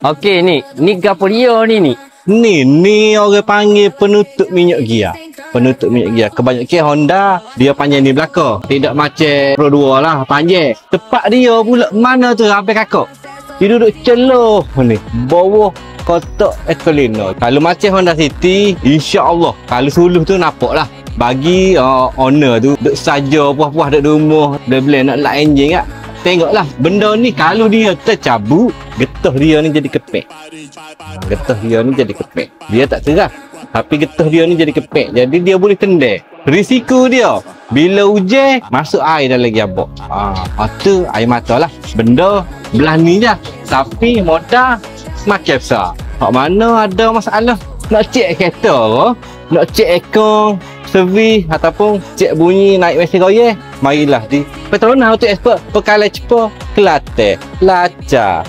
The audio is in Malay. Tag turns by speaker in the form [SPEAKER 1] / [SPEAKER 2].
[SPEAKER 1] Okey ni gapo dia ni?
[SPEAKER 2] Ni orang panggil penutup minyak gear. Penutup minyak gear. Kebanyakan Honda dia panjang di belakang. Tidak macam Pro 2 lah, panjang. Tepat dia pula mana tu sampai kakak. Dia duduk celoh ni. Bawah kotak Ecolino. Kalau macam Honda City, insya-Allah kalau suluh tu nampak lah. Bagi owner tu duk saja puas-puas duk rumah, dia blend nak light engine kat. Tengoklah benda ni kalau dia tercabut, getah dia ni jadi kepek. Getah dia ni jadi kepek. Dia tak serah. Tapi getah dia ni jadi kepek. Jadi dia boleh tendang. Risiko dia bila hujan masuk air dalam gearbox. Tu air mata lah. Benda belah ni je. Tapi modal semakin besar. Hak mana ada masalah nak cek kereta ke, nak cek aircon, servis ataupun cek bunyi naik mesin royal, marilah di Petronas Auto Expert, Pekalai Cepa, Kelantan. Lacak.